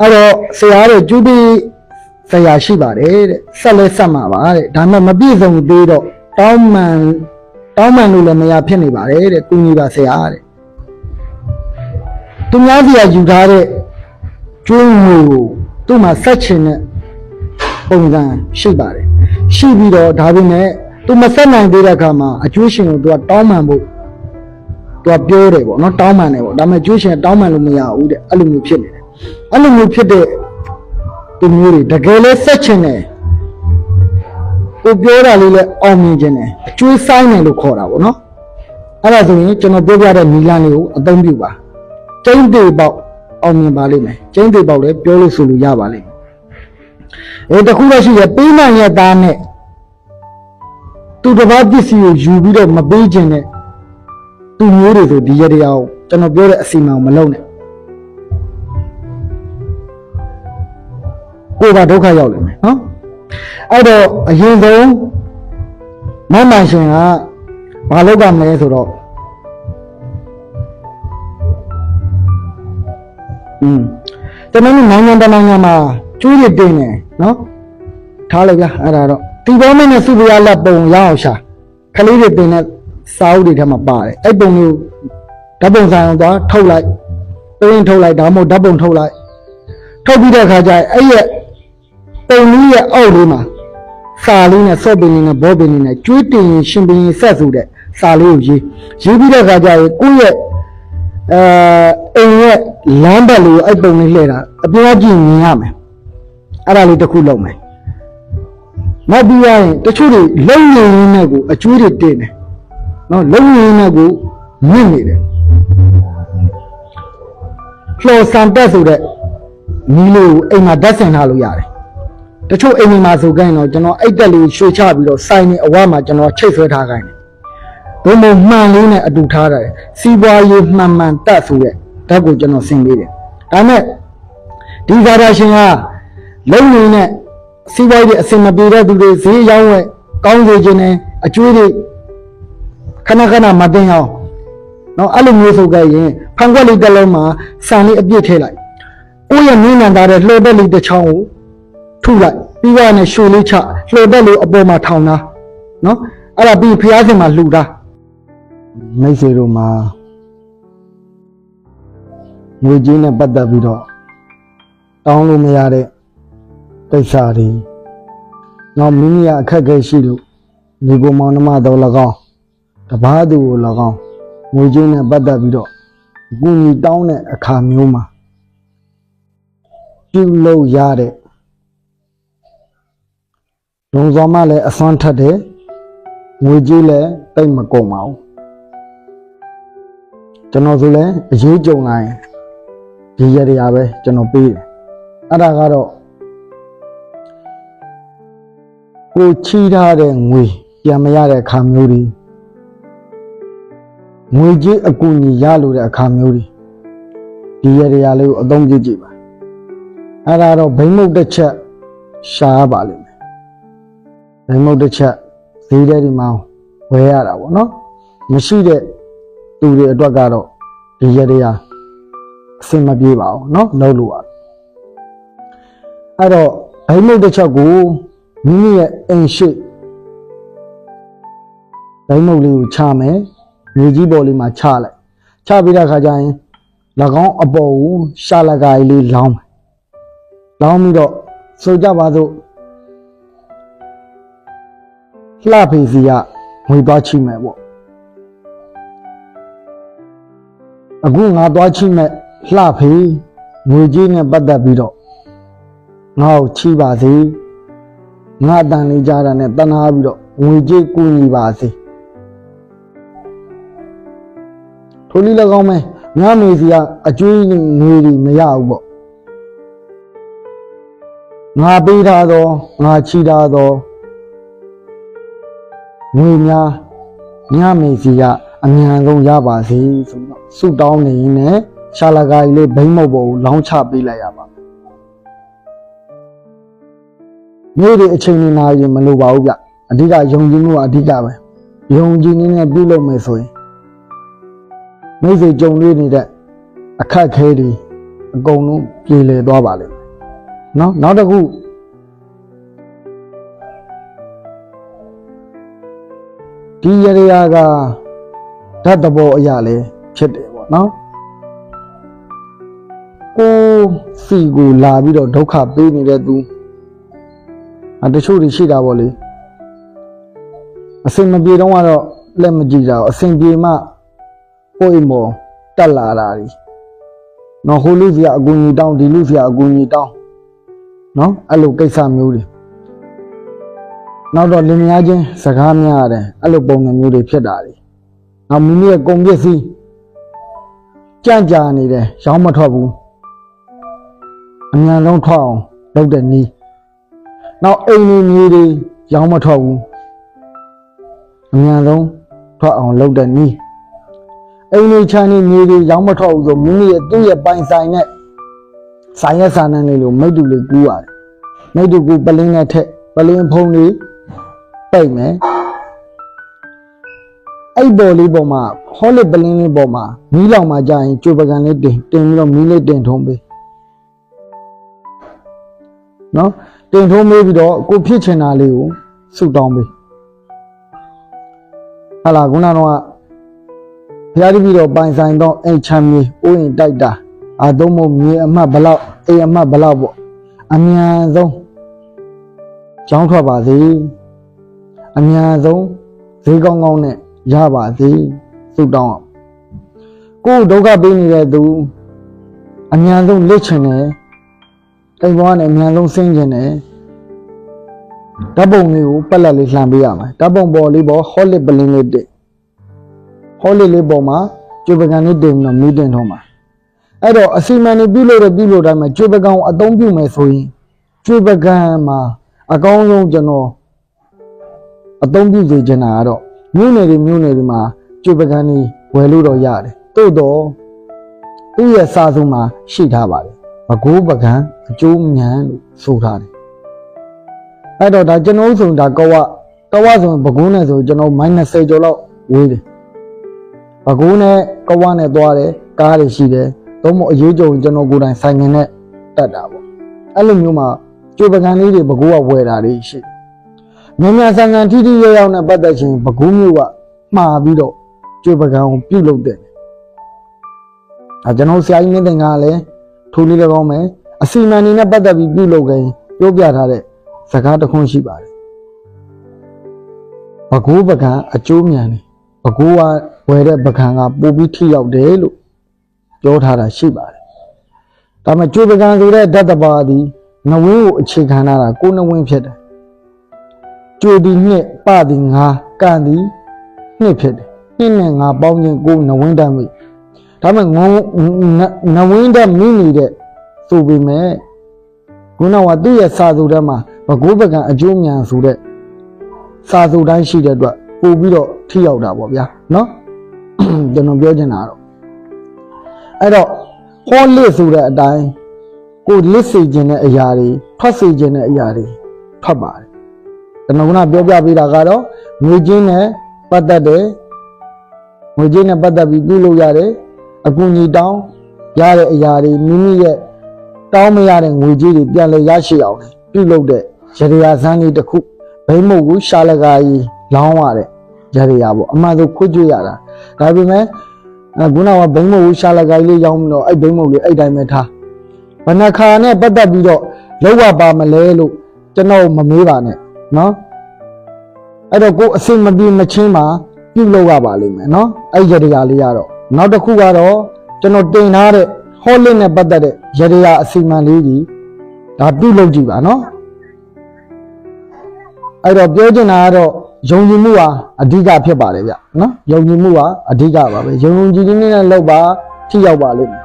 အဲ့တော့ဆရာတို့ကျူးပြီးဆရာရှိပါတယ်တဲ့ဆက်လဲဆက်မှာပါတဲ့ဒါမှမပြည့်စုံသေးတော့တောင်းမှန်လို့လည်းမရဖြစ်နေပါတယ်တဲ့ကုညီပါဆရာတဲ့သူများစီကယူထားတဲ့ကျွေးငွေကိုသူ့မှာဆက်ချင်တဲ့ပုံစံရှိပါတယ်ရှိပြီးတော့ဒါပေမဲ့သူမဆက်နိုင်သေးတဲ့အခါမှာအကျွေးရှင်ကိုသူကတောင်းမှန်ဖို့သူကပြောတယ်ပေါ့နော်တောင်းမှန်တယ်ပေါ့ဒါပေမဲ့ကျွေးရှင်တောင်းမှန်လို့မရဘူးတဲ့အဲ့လိုမျိုးဖြစ်နေတယ်အဲ့လိုမျိုးဖြစ်တဲ့သူမျိုးတွေတကယ်လဲဆက်ချင်တယ်ကိုပြောတာလေးလဲအောင်မြင်ခြင်းတယ်အကျွေးဆိုင်တယ်လို့ခေါ်တာပေါ့နော်အဲ့ဒါဆိုရင်ကျွန်တော်ပြောပြတဲ့နီလန်းလေးကိုအသုံးပြုပါကျင်းသေးပေါက်အောင်မြင်ပါလိမ့်မယ်ကျင်းသေးပေါက်လည်းပြောလို့ဆိုလို့ရပါလိမ့်မယ်တခုတော့ရှိတယ်ပေးနိုင်ရဲ့သားနဲ့သူတစ်ပါးပစ္စည်းကိုယူပြီးတော့မပေးခြင်းနဲ့သူမျိုးတွေဆိုဒီရတရားကိုကျွန်တော်ပြောတဲ့အစီအမံမလုပ်နဲ့ကိုယ်ကဒုက္ခရောက်လိမ့်မယ်နော်အဲ့တော့အရင်ဆုံးမမှန်ရှင်ကဘာလုပ်ကြမလဲဆိုတော့ကျွန်တော်တို့နိုင်ငံတကာနိုင်ငံမှာကျွေးရတင်နေနော်ထားလိုက်ဗျာအဲ့ဒါတော့ဒီဘောမင်းနဲ့စုပြရလက်ပုံရအောင်ရှာခလေးတွေတင်တဲ့စာအုပ်တွေထဲမှာပါတယ်အဲ့ပုံမျိုးဓာတ်ပုံဆိုင်အောင်သွားထုတ်လိုက်တင်းထုတ်လိုက်ဒါမှမဟုတ်ဓာတ်ပုံထုတ်လိုက်ထုတ်ပြီးတဲ့အခါကျရင်အဲ့ရဲ့ပုံလေးရဲ့အောက်လေးမှာစာလေးနဲ့ဆော့ပင်လေးနဲ့ဘောပင်လေးနဲ့ကျွေးတင်ရင်ရှင်ပင်ရင်ဆက်ဆိုတဲ့စာလေးကိုရေးပြီးတဲ့အခါကျရင်ကိုယ့်ရဲ့အိမ်ရဲ့လမ်းဘက်လေးကိုအဲ့ပုံလေးလှည့်တာအပြားကြည့်မြင်ရမယ်အဲ့ဒါလေးတစ်ခုလုပ်မယ်နောက်ပြီးရင်တချို့တွေလုံရင်းနဲ့ကိုအကျွေးတွေတင်တယ်နော်လုံရင်းနဲ့ကိုမြင့်နေတယ်လှော်ဆန်တက်ဆိုတဲ့မီးလေးကိုအိမ်မှာဓာတ်ဆင်ထားလို့ရတယ်တချို့အိမ်မှာဆိုကြရင်တော့ကျွန်တော်အိတ်တက်လေးရွှေချပြီးတော့စိုင်းနေအဝမှာကျွန်တော်ချိတ်ဆွဲထားခိုင်းတယ်ဘုံဘုံမှန်လေးနဲ့အတူထားတယ်စီးပွားရေးမှန်မှန်တက်ဆိုတဲ့ဓာတ်ကိုကျွန်တော်ဆင်ပေးတယ်ဒါမဲ့ဒီဇာတာရှင်ကလုံနေနဲ့စီးပွားရေးအစင်မပြေတဲ့သူတွေဈေးရောင်းဝယ်ကောင်းစေခြင်းနဲ့အကျွေးတွေခဏမတင်အောင်နော်အဲ့လိုမျိုးဆိုကြရင်ဖန်ခွက်လေးတစ်လုံးမှာဆန်လေးအပြည့်ထည့်လိုက်ကိုယ့်ရဲ့နင်းနံသားတဲ့လှော်တက်လေးတစ်ချောင်းကိုထုလိုက်ပြီးတော့နဲ့ရွှေလေးချလှော်တက်လေးအပေါ်မှာထောင်တာနော်အဲ့ဒါပြီးဖျားစင်မှာလှူတာမိတ်ဆွေတို့မှာငွေကြေးနဲ့ပတ်သက်ပြီးတော့တောင်းလို့မရတဲ့ကိစ္စတွေနောက်မိမိအခက်အခဲရှိလို့ညီကိုမောင်နှမတော်၎င်းတပားသူကို၎င်းငွေကြေးနဲ့ပတ်သက်ပြီးတော့အကူအညီတောင်းတဲ့အခါမျိုးမှာပြုလုပ်ရတဲ့လုံစော်မှလည်းအစွမ်းထက်တယ်ငွေကြေးလည်းတိတ်မကုန်ပါဘူးကျွန်တော်ဆိုလည်းအရေးကြုံလာရင်ဒီရတရားပဲကျွန်တော်ပေးတယ်အဲ့ဒါကတော့ကိုချီးထားတဲ့ငွေပြန်မရတဲ့အခါမျိုးတွေငွေကြေးအကူအညီရလို့တဲ့အခါမျိုးတွေဒီရတရားလေးကိုအသုံးပြုကြည့်ပါအဲ့ဒါတော့ဘိမုတ်တစ်ချက်ရှားပါလိမ့်မယ်ဘိမုတ်တစ်ချက်ဈေးထဲဒီမှာဝယ်ရတာပေါ့နော်မရှိတဲ့သူတွေအတွက်ကတော့ဒီရတရားအဆင်မပြေပါဘူးเนาะလုပ်လို့ရတယ်အဲ့တော့ဘိမုတ်တစ်ချက်ကိုမိမိရဲ့အိမ်ရှိဘိမုတ်လေးကိုချမယ်မြေကြီးပေါ်လေးမှာချလိုက်ချပြီးတဲ့အခါကျရင်၎င်းအပေါ်ကိုရှာလကာကြီးလေးလောင်းမယ်လောင်းပြီးတော့ဆိုကြပါစို့လှဖေးစီကငွေသွားချိမယ်ပေါ့အခုငါသွားချိမဲ့လှဖေးငွေကြေးနဲ့ပတ်သက်ပြီးတော့ငါ့ကိုချိပါစေငါတန်လေးကြတာနဲ့တနာပြီးတော့ငွေကြေးကူညီပါစေထိုနည်း၎င်းမဲ့ငါမေစီကအကျွေးငွေတွေမရဘူးပေါ့ငါပေးထားတော့ငါချိထားတော့ငွေများညမေစီကအမြန်ဆုံးရပါစေဆိုတော့ဆုတောင်းနေရင်လည်းရှာလကာကြီးလေးဘိမ့်မုတ်ပေါ်ကိုလောင်းချပေးလိုက်ရပါနေ့တွေအချိန်နေနာရင်မလိုပါဘူးဗျအဓိကယုံကြည်မှုကအဓိကပဲယုံကြည်နေနဲ့ပြုလုပ်မယ်ဆိုရင်မိတ်ဆွေကြုံတွေ့နေတဲ့အခက်ခဲတွေ အကုန်လုံးပြေလည်သွားပါလိမ့်မယ်နော်နောက်တစ်ခုဒီရရာကဓာတ်တဘောအရာလဲဖြစ်တယ်ပေါ့နော်ကိုစီကိုလာပြီးတော့ဒုက္ခပေးနေတဲ့သူတချို့တွေရှိတာပေါ့လေအစင်မပြေတော့ကတော့လက်မကြည့်တာအစင်ပြေမှကိုယ်မော်တက်လာတာဒီနော်ဟိုလူစီကအကူကြီးတောင်းဒီလူစီကအကူကြီးတောင်းနော်အဲ့လိုကိစ္စမျိုးတွေနောက်တော့လင်မယားချင်းစကားများရတယ်အဲ့လိုပုံစံမျိုးတွေဖြစ်တာတွေနောက်မိမိရဲ့ကုန်ပစ္စည်းကြံ့ကြာနေတယ်ရောင်းမထွက်ဘူးအမြန်ဆုံးထွက်အောင်လုပ်တဲ့နည်းနောက်အိမ်ကြီးမြေတွေရောင်းမထွက်ဘူးအမြန်ဆုံးထွက်အောင်လုပ်တဲ့နည်းအိမ်ကြီးချမ်းနေမြေတွေရောင်းမထွက်ဘူးဆိုမိမိရဲ့သူ့ရဲ့ပိုင်ဆိုင်နဲ့ဆိုင်ရဲ့စာနန်းလေးလိုမိတ္တူလေးကူးရတယ်မိတ္တူကူပလင်းနဲ့ထက်ပလင်းဖုံးလေးပိတ်မယ်အဲ့ပေါ်လေးပေါ်မှာဟောလစ်ပလင်းလေးပေါ်မှာမီးလောင်မှာကြာရင်ကြိုပကံလေးတင်ပြီးတော့မီးလေးတင်ထုံးပေးနော်တင်ထုံးပေးပြီးတော့ကိုဖြစ်ချင်တာလေးကိုစုတောင်းပေးဟာလာခုနကတော့ဘုရားတပည့်တော်ပိုင်ဆိုင်တော့အိမ်ချမ်းမြေအိုးရင်တိုက်တာသုံးမို့မြေအမှတ်ဘလောက်အိမ်အမှတ်ဘလောက်ပေါ့အမြန်ဆုံးကျောင်းထွက်ပါစေအမြန်ဆုံးဈေးကောင်းကောင်းနဲ့ရပါစေစုတောင်းအောင်ကိုယ်ဒုက္ခပေးနေတဲ့သူအမြန်ဆုံးလစ်ချင်တယ်အိမ်ဘွားနဲ့အမြန်ဆုံးဆင်းချင်တယ်ဓာတ်ပုံလေးကိုပက်လက်လေးလှန်ပေးရမယ်ဓာတ်ပုံပေါ်လေးပေါ်ဟောလစ်ပလင်းလေးတက်ဟောလစ်လေးပေါ်မှာကြွေပကံလေးတင်ပြီးတော့မီးတင်ထုံးပါအဲ့တော့အစီမံနေပြုလို့တိုင်းမှာကြွေပကံကိုအသုံးပြုမယ်ဆိုရင်ကြွေပကံမှာအကောင်းဆုံးကျွန်တော်အသုံးပြုစေချင်တာကတော့မြို့နယ်တွေမှာကြွေပကံတွေဝယ်လို့တော့ရတယ်တိုးတော့သူ့ရဲ့စာဆုံးမှာရှိထားပါတယ်ဘကိုးပကံအကျိုးမြန်လို့ဆိုထားတယ်အဲ့တော့ဒါကျွန်တော်ဆိုဒါကဝဆိုရင်ဘကိုးနဲ့ဆိုကျွန်တော် -30 ကျော်လောက်ဝေးတယ်ဘကိုးနဲ့ကဝနဲ့သွားတယ်ကားတွေရှိတယ်သုံးမအရေးကြုံကျွန်တော်ကိုယ်တိုင်ဆိုင်ငင်နဲ့တက်တာပေါ့အဲ့လိုမျိုးမှာကြွေပကံလေးတွေဘကိုးကဝယ်တာတွေရှိတယ်မြန်ဆန်ဆန်ထိထိရောက်ရောက်နဲ့ပတ်သက်ခြင်းဘကိုးမျိုးကမှားပြီးတော့ကြွေပကံကိုပြုတ်လုပ်တယ်ကျွန်တော်ဆရာကြီးမင်းတင်ကလည်းထိုးလေးလည်းကောင်းမယ်အစီအမံနေနဲ့ပတ်သက်ပြီးပြုလုပ်ခဲ့ရင်ပြောပြထားတဲ့စကားတစ်ခွန်းရှိပါတယ်ဘကိုးပကံအကျိုးမြန်တယ်ဘကိုးကဝယ်တဲ့ပကံကပိုပြီးထိရောက်တယ်လို့ပြောထားတာရှိပါတယ်ဒါမှကြွေပကံဆိုတဲ့ဓာတ်တပါးသည်နဝင်းကိုအခြေခံထားတာကိုနဝင်းဖြစ်တယ်ကြွေသည်နှစ်ပသည်ငါကံသည်နှစ်ဖြစ်တယ်နှစ်နဲ့ငါပေါင်းခြင်းကိုနဝင်းတတ်မိဒါမှနဝင်းတတ်မိနေတဲ့ဆိုပေမဲ့ခုနကသူ့ရဲ့စာစုထဲမှာဘကိုးပကံအကျိုးမြန်ဆိုတဲ့စာစုတိုင်းရှိတဲ့အတွက်ပို့ပြီးတော့ထိရောက်တာပေါ့ဗျာနော်ကျွန်တော်ပြောချင်တာတော့အဲ့တော့ဟောလစ်ဆိုတဲ့အတိုင်းကိုလစ်စေခြင်းတဲ့အရာတွေထွက်စေခြင်းတဲ့အရာတွေထွက်ပါတယ်ကျွန်တော်ကပြောပြပေးတာကတော့ငွေချင်းနဲ့ပတ်သက်တယ်ငွေချင်းနဲ့ပတ်သက်ပြီးပြုလုပ်ရတယ်အကူအညီတောင်းရတဲ့အရာတွေမိမိရဲ့တောင်းမရတဲ့ငွေကြေးတွေပြန်လည်ရရှိအောင်ပြုလုပ်တဲ့ရရဇန်းလေးတစ်ခုဘိမုတ်ကိုရှာလကာကြီးလောင်းရတဲ့ရရပေါ့အမှန်ဆိုခွတ်ကြွရတာဒါပေမဲ့ခုနကဘိမုတ်ကိုရှာလကာကြီးလေးရောင်းပြီးတော့အဲ့ဘိမုတ်လေးအဲ့တိုင်းပဲထားဘဏ္ဍခါနဲ့ပတ်သက်ပြီးတော့လောက်ရပါမလဲလို့ကျွန်တော်မမေးပါနဲ့နော်အဲ့တော့ကိုအစင်မပြေမချင်းမှာပြုလုပ်ရပါလိမ့်မယ်နော်အဲ့ရရလေးရတော့နောက်တစ်ခုကတော့ကျွန်တော်တင်ထားတဲ့ဟောလစ်နဲ့ပတ်သက်တဲ့ရရအစီမံလေးကြီးဒါပြုလုပ်ကြည့်ပါနော်အဲ့တော့ပြောချင်တာကတော့ယုံကြည်မှုဟာအဓိကဖြစ်ပါတယ်ဗျနော်ယုံကြည်မှုဟာအဓိကပါပဲယုံကြည်ခြင်းနဲ့လောက်ပါထိရောက်ပါလိမ့်မယ်